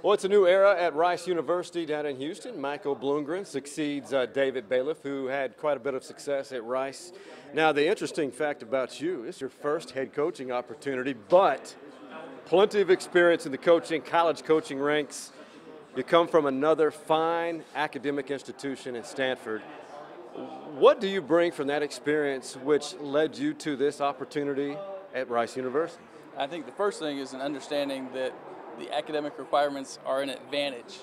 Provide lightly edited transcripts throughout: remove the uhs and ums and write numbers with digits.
Well, it's a new era at Rice University down in Houston. Michael Bloomgren succeeds David Bailiff, who had quite a bit of success at Rice. Now, the interesting fact about you is your first head coaching opportunity, but plenty of experience in the college coaching ranks. You come from another fine academic institution in Stanford. What do you bring from that experience which led you to this opportunity at Rice University? I think the first thing is an understanding that the academic requirements are an advantage,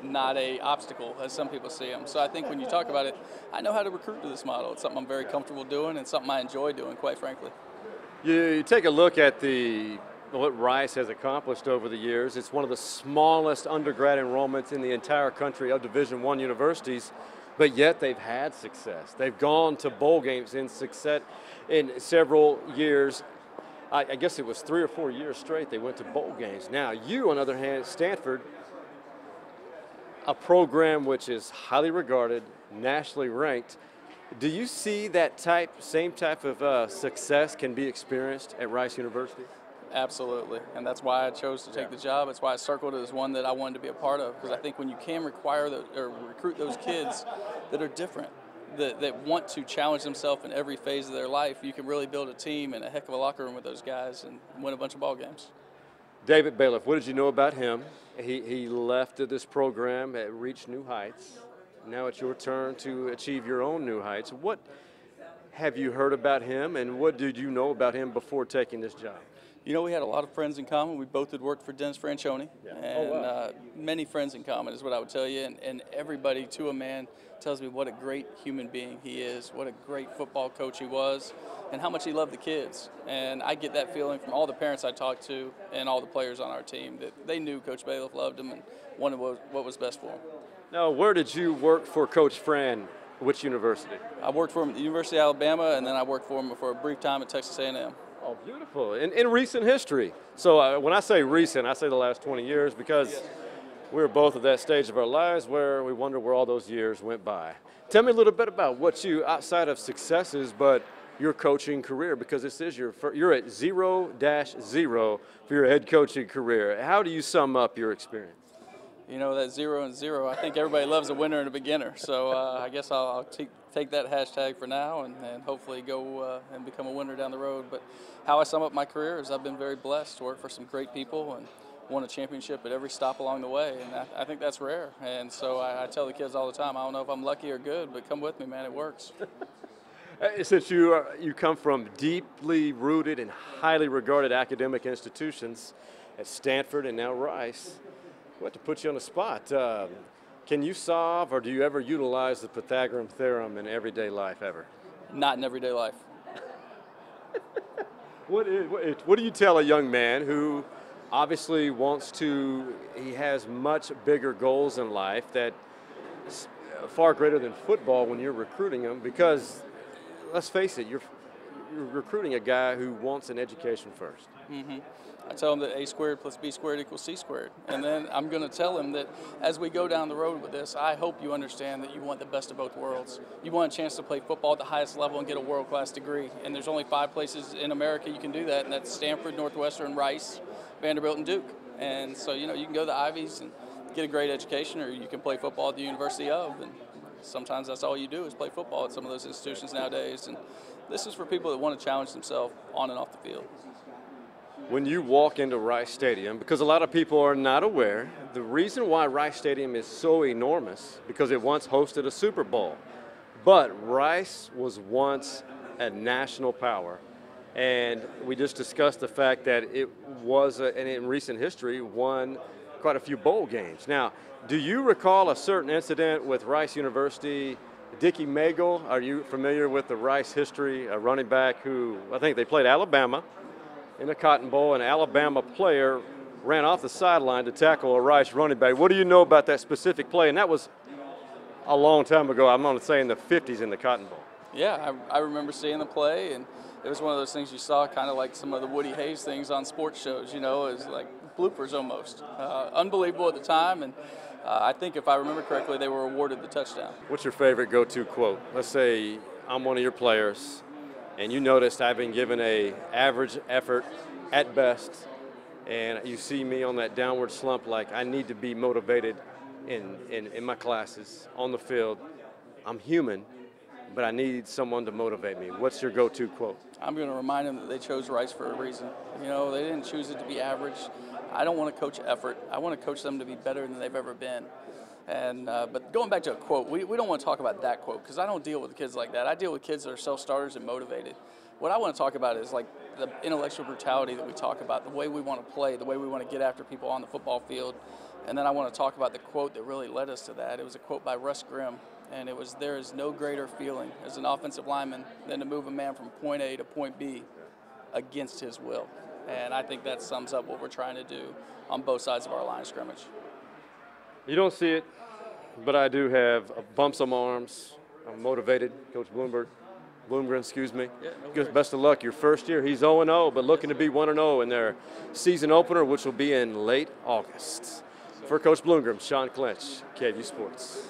not an obstacle, as some people see them. So I think when you talk about it, I know how to recruit to this model. It's something I'm very comfortable doing and something I enjoy doing, quite frankly. You take a look at what Rice has accomplished over the years. It's one of the smallest undergrad enrollments in the entire country of Division I universities, but yet they've had success. They've gone to bowl games in several years. I guess it was 3 or 4 years straight they went to bowl games. Now, you, on the other hand, Stanford, a program which is highly regarded, nationally ranked. Do you see that same type of success can be experienced at Rice University? Absolutely, and that's why I chose to take the job. That's why I circled it as one that I wanted to be a part of, because I think when you can recruit those kids that are different, that want to challenge themselves in every phase of their life, you can really build a team and a heck of a locker room with those guys and win a bunch of ball games. David Bailiff, what did you know about him? He left this program, reached new heights. Now it's your turn to achieve your own new heights. What have you heard about him, and what did you know about him before taking this job? You know, we had a lot of friends in common. We both had worked for Dennis Franchione, and many friends in common is what I would tell you. And everybody, to a man, tells me what a great human being he is, what a great football coach he was, and how much he loved the kids. And I get that feeling from all the parents I talked to and all the players on our team, that they knew Coach Bailiff loved him and wanted what was best for him. Now, where did you work for Coach Fran? Which university? I worked for him at the University of Alabama, and then I worked for him for a brief time at Texas A&M. Oh, beautiful. In recent history. So when I say recent, I say the last 20 years because we were both at that stage of our lives where we wonder where all those years went by. Tell me a little bit about what you, outside of successes, but your coaching career, because this is you're at 0-0 for your head coaching career. How do you sum up your experience? You know, that 0 and 0, I think everybody loves a winner and a beginner. So I guess I'll take that hashtag for now and hopefully go and become a winner down the road. But how I sum up my career is I've been very blessed to work for some great people and won a championship at every stop along the way. And I think that's rare. And so I tell the kids all the time, I don't know if I'm lucky or good, but come with me, man, it works. Since you come from deeply rooted and highly regarded academic institutions at Stanford and now Rice, I want to put you on the spot. Can you solve, or do you ever utilize the Pythagorean theorem in everyday life ever? Not in everyday life. What do you tell a young man who obviously he has much bigger goals in life that far greater than football when you're recruiting him? Because let's face it, you're recruiting a guy who wants an education first. Mm-hmm. I tell him that A squared plus B squared equals C squared. And then I'm going to tell him that as we go down the road with this, I hope you understand that you want the best of both worlds. You want a chance to play football at the highest level and get a world-class degree. And there's only 5 places in America you can do that, and that's Stanford, Northwestern, Rice, Vanderbilt, and Duke. And so, you know, you can go to the Ivies and get a great education, or you can play football at the University of. And sometimes that's all you do is play football at some of those institutions nowadays. And this is for people that want to challenge themselves on and off the field. When you walk into Rice Stadium, because a lot of people are not aware, the reason why Rice Stadium is so enormous, because it once hosted a Super Bowl. But Rice was once a national power. And we just discussed the fact that it was, and in recent history, won quite a few bowl games. Now, do you recall a certain incident with Rice University? Dickie Magle, are you familiar with the Rice history, a running back who, I think they played Alabama in a Cotton Bowl, an Alabama player ran off the sideline to tackle a Rice running back. What do you know about that specific play? And that was a long time ago. I'm going to say in the 50s in the Cotton Bowl. Yeah, I remember seeing the play, and it was one of those things you saw kind of like some of the Woody Hayes things on sports shows, you know, it was like bloopers almost. Unbelievable at the time, and I think if I remember correctly, they were awarded the touchdown. What's your favorite go-to quote? Let's say I'm one of your players, and you noticed I've been given a average effort at best and you see me on that downward slump, like I need to be motivated in my classes, on the field. I'm human, but I need someone to motivate me. What's your go-to quote? I'm going to remind them that they chose Rice for a reason. You know, they didn't choose it to be average. I don't want to coach effort. I want to coach them to be better than they've ever been. And but going back to a quote, we don't want to talk about that quote because I don't deal with kids like that. I deal with kids that are self-starters and motivated. What I want to talk about is like the intellectual brutality that we talk about, the way we want to play, the way we want to get after people on the football field. And then I want to talk about the quote that really led us to that. It was a quote by Russ Grimm, and it was, "There is no greater feeling as an offensive lineman than to move a man from point A to point B against his will." And I think that sums up what we're trying to do on both sides of our line of scrimmage. You don't see it, but I do have bumps on my arms. I'm motivated, Coach Bloomgren, excuse me. Yeah, no worries. Best of luck. Your first year, he's 0-0, but looking to be 1-0 in their season opener, which will be in late August. For Coach Bloomgren, Sean Clinch, KVU Sports.